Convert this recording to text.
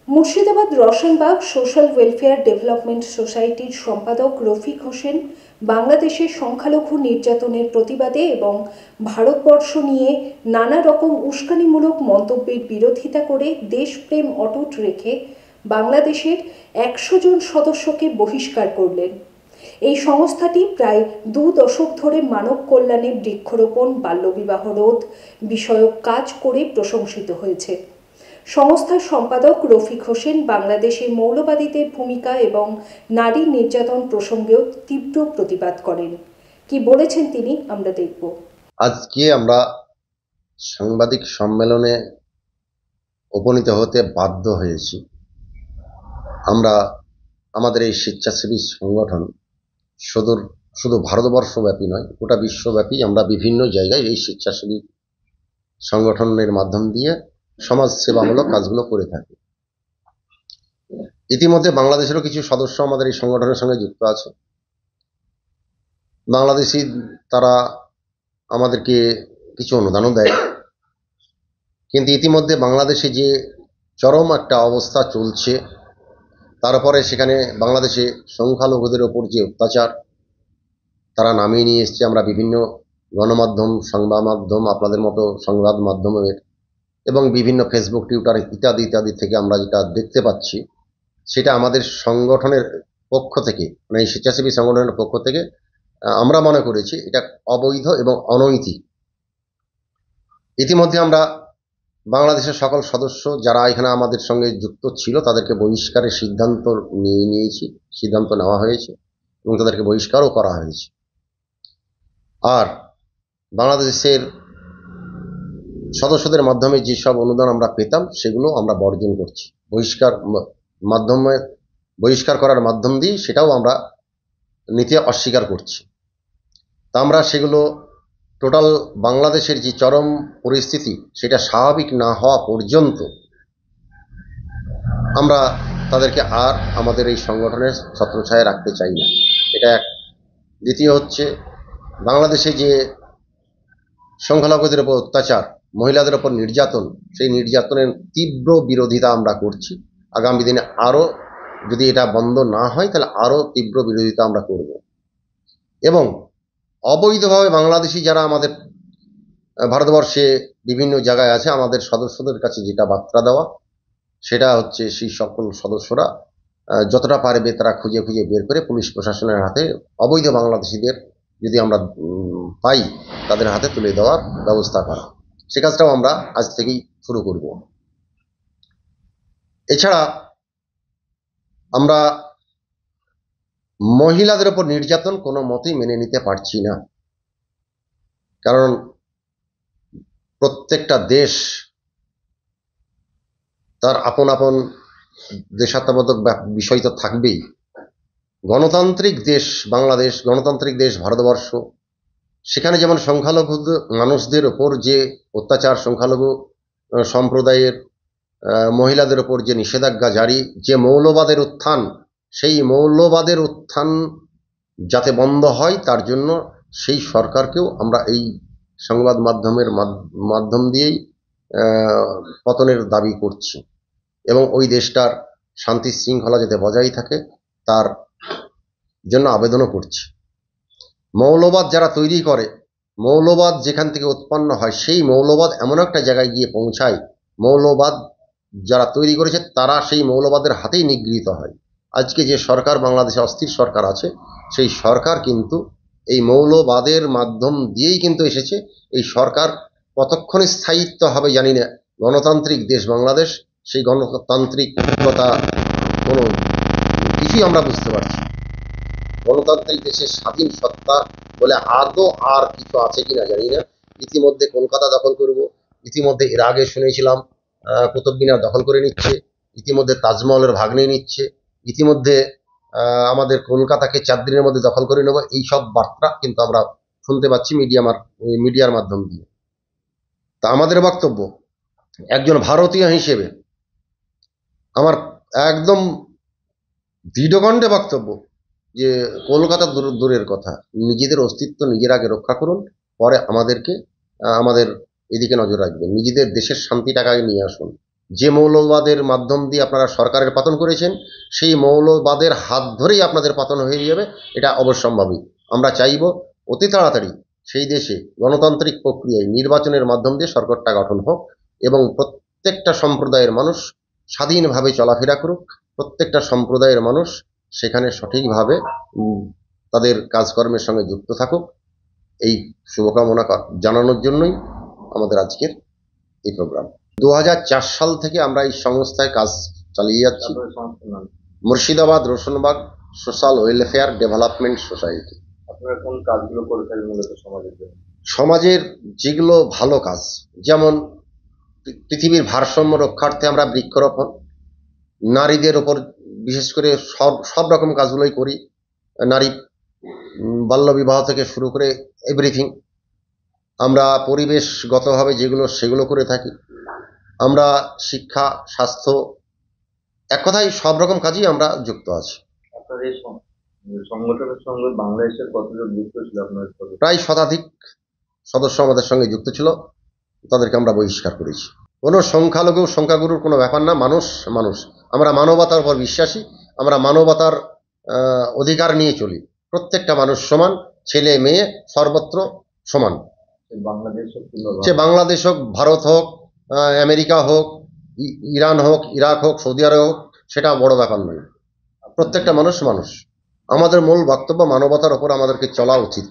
Murshidabad রওশনবাগ social welfare development সোসাইটির সম্পাদক রফিক হোসেন বাংলাদেশের সংখ্যালঘু নির্যাতনের প্রতিবাদে এবং ভারতবর্ষ নিয়ে নানা রকম উস্কানিমূলক মন্তব্যের বিরোধিতা করে দেশপ্রেম অটুট রেখে বাংলাদেশের 100 জন সদস্যকে বহিষ্কার করলেন। এই সংস্থাটি প্রায় 2 দশক ধরে মানব কল্যাণে বৃক্ষরোপণ, বাল্যবিবাহ রোধ বিষয়ক কাজ করে প্রশংসিত হয়েছে। সংস্থার সম্পাদক রফিক হোসেন বাংলাদেশে মৌলবাদীদের ভূমিকা এবং নারী নির্যাতন প্রসঙ্গেও তীব্র প্রতিবাদ করেন। কি বলেছেন তিনি আমরা দেখব। আজকে আমরা সাংবাদিক সম্মেলনে উপনীত হতে বাধ্য হয়েছি। আমরা আমাদের এই স্বেচ্ছাসেবী সংগঠন শুধু ভারতবর্ষব্যাপী নয়, গোটা বিশ্বব্যাপী আমরা বিভিন্ন জায়গায় এই স্বেচ্ছাসেবী সংগঠনের মাধ্যম দিয়ে সমাজ সেবামূলক কাজগুলো করে থাকি। ইতিমধ্যে বাংলাদেশেরও কিছু সদস্য আমাদের এই সংগঠনের সঙ্গে যুক্ত আছে। বাংলাদেশি তারা আমাদেরকে কিছু অনুদানও দেয়, কিন্তু ইতিমধ্যে বাংলাদেশে যে চরম একটা অবস্থা চলছে, তারপরে সেখানে বাংলাদেশে সংখ্যালঘুদের ওপর যে অত্যাচার তারা নামিয়ে নিয়ে এসছে, আমরা বিভিন্ন গণমাধ্যম, সংবাদ মাধ্যম, আপনাদের মতো সংবাদ মাধ্যমের এবং বিভিন্ন ফেসবুক, টুইটার ইত্যাদি ইত্যাদি থেকে আমরা যেটা দেখতে পাচ্ছি, সেটা আমাদের সংগঠনের পক্ষ থেকে, মানে এই স্বেচ্ছাসেবী সংগঠনের পক্ষ থেকে আমরা মনে করেছি এটা অবৈধ এবং অনৈতিক। ইতিমধ্যে আমরা বাংলাদেশের সকল সদস্য যারা এখানে আমাদের সঙ্গে যুক্ত ছিল তাদেরকে বহিষ্কারের সিদ্ধান্ত নেওয়া হয়েছে এবং তাদেরকে বহিষ্কারও করা হয়েছে। আর বাংলাদেশের সদস্যদের মাধ্যমে যেসব অনুদান আমরা পেতাম সেগুলো আমরা বর্জন করছি। বহিষ্কার করার মাধ্যম দিয়ে সেটাও আমরা নিতে অস্বীকার করছি। তা আমরা সেগুলো টোটাল বাংলাদেশের যে চরম পরিস্থিতি সেটা স্বাভাবিক না হওয়া পর্যন্ত আমরা তাদেরকে আর আমাদের এই সংগঠনের ছত্রছায়ায় রাখতে চাই না। এটা এক। দ্বিতীয় হচ্ছে, বাংলাদেশে যে সংখ্যালঘুদের উপর অত্যাচার, মহিলাদের উপর নির্যাতন, সেই নির্যাতনের তীব্র বিরোধিতা আমরা করছি। আগামী দিনে আরও যদি এটা বন্ধ না হয় তাহলে আরও তীব্র বিরোধিতা আমরা করব। এবং অবৈধভাবে বাংলাদেশি যারা আমাদের ভারতবর্ষে বিভিন্ন জায়গায় আছে, আমাদের সদস্যদের কাছে যেটা বার্তা দেওয়া সেটা হচ্ছে, সেই সকল সদস্যরা যতটা পারবে তারা খুঁজে খুঁজে বের করে পুলিশ প্রশাসনের হাতে অবৈধ বাংলাদেশিদের যদি আমরা পাই তাদের হাতে তুলে দেওয়ার ব্যবস্থা করা। সে কাজটাও আমরা আজ থেকেই শুরু করব। এছাড়া আমরা মহিলাদের উপর নির্যাতন কোনো মতেই মেনে নিতে পারছি না। কারণ প্রত্যেকটা দেশ তার আপন আপন দেশাত্মবোধক বিষয় তো থাকবেই। গণতান্ত্রিক দেশ বাংলাদেশ, গণতান্ত্রিক দেশ ভারতবর্ষ, সেখানে যেমন সংখ্যালঘু মানুষদের ওপর যে অত্যাচার, সংখ্যালঘু সম্প্রদায়ের মহিলাদের ওপর যে নিষেধাজ্ঞা জারি, যে মৌলবাদের উত্থান, সেই মৌলবাদের উত্থান যাতে বন্ধ হয় তার জন্য সেই সরকারকেও আমরা এই সংবাদ মাধ্যমের মাধ্যম দিয়েই পতনের দাবি করছি এবং ওই দেশটার শান্তি শৃঙ্খলা যাতে বজায় থাকে তার জন্য আবেদনও করছি। মৌলবাদ যারা তৈরি করে, মৌলবাদ যেখান থেকে উৎপন্ন হয়, সেই মৌলবাদ এমন একটা জায়গায় গিয়ে পৌঁছায়, মৌলবাদ যারা তৈরি করেছে তারা সেই মৌলবাদের হাতেই নিগৃহীত হয়। আজকে যে সরকার বাংলাদেশে অস্থির সরকার আছে, সেই সরকার কিন্তু এই মৌলবাদের মাধ্যম দিয়েই কিন্তু এসেছে। এই সরকার কতক্ষণে স্থায়িত্ব হবে জানি না। গণতান্ত্রিক দেশ বাংলাদেশ, সেই গণতান্ত্রিকতা কোনো কিছুই আমরা বুঝতে পারছি। গণতান্ত্রিক দেশের স্বাধীন সত্তা বলে আদৌ আর কিছু আছে কিনা জানি না। ইতিমধ্যে কলকাতা দখল করব, ইতিমধ্যে এর আগে শুনেছিলাম কুতুব মিনার দখল করে নিচ্ছে, ইতিমধ্যে তাজমহলের ভাগ নিয়ে নিচ্ছে, ইতিমধ্যে আমাদের কলকাতাকে 4 দিনের মধ্যে দখল করে নেব, এই সব বার্তা কিন্তু আমরা শুনতে পাচ্ছি মিডিয়ার মাধ্যম দিয়ে। তা আমাদের বক্তব্য, একজন ভারতীয় হিসেবে আমার একদম দৃঢ়কণ্ঠে বক্তব্য যে কলকাতা দূরের কথা, নিজেদের অস্তিত্ব নিজের আগে রক্ষা করুন, পরে আমাদের এদিকে নজর রাখবেন। নিজেদের দেশের শান্তিটাকে আগে নিয়ে আসুন। যে মৌলবাদের মাধ্যম দিয়ে আপনারা সরকারের পতন করেছেন, সেই মৌলবাদের হাত ধরেই আপনাদের পতন হয়ে যাবে, এটা অবশ্যম্ভাবী। আমরা চাইব অতি তাড়াতাড়ি সেই দেশে গণতান্ত্রিক প্রক্রিয়ায় নির্বাচনের মাধ্যম দিয়ে সরকারটা গঠন হোক এবং প্রত্যেকটা সম্প্রদায়ের মানুষ স্বাধীনভাবে চলাফেরা করুক, প্রত্যেকটা সম্প্রদায়ের মানুষ সেখানে সঠিকভাবে তাদের কাজকর্মের সঙ্গে যুক্ত থাকুক। এই শুভকামনা জানানোর জন্যই আমাদের আজকের এই প্রোগ্রাম। 2004 সাল থেকে আমরা এই সংস্থায় কাজ চালিয়ে যাচ্ছি। আপনাদের সংস্থার নাম? Murshidabad Roshanbagh social welfare development society. আপনারা কোন কাজগুলো করে থাকেন মূলত সমাজের জন্য? সমাজের যেগুলো ভালো কাজ, যেমন পৃথিবীর ভারসাম্য রক্ষার্থে আমরা বৃক্ষরোপণ, নারীদের ওপর বিশেষ করে সব রকম কাজগুলোই করি। নারী বাল্যবিবাহ থেকে শুরু করে এভরিথিং। আমরা পরিবেশগতভাবে যেগুলো সেগুলো করে থাকি। আমরা শিক্ষা, স্বাস্থ্য, এক কথায় সব রকম কাজই আমরা যুক্ত আছি। আপনার এই সংগঠনের সঙ্গে বাংলাদেশের কতজন যুক্ত ছিল আপনার সাথে? প্রায় শতাধিক সদস্য আমাদের সঙ্গে যুক্ত ছিল, তাদেরকে আমরা বহিষ্কার করেছি। কোনো সংখ্যালঘু সংখ্যাগুরুর কোনো ব্যাপার না, মানুষ মানুষ। আমরা মানবতার উপর বিশ্বাসী, আমরা মানবতার অধিকার নিয়ে চলি। প্রত্যেকটা মানুষ সমান, ছেলে মেয়ে সর্বত্র সমান। বাংলাদেশ হোক কিংবা সে বাংলাদেশ হোক, ভারত হোক, আমেরিকা হোক, ইরান হোক, ইরাক হোক, সৌদি আরব হোক, সেটা বড় ব্যাপার নয়। প্রত্যেকটা মানুষ মানুষ। আমাদের মূল বক্তব্য মানবতার ওপর আমাদেরকে চলা উচিত।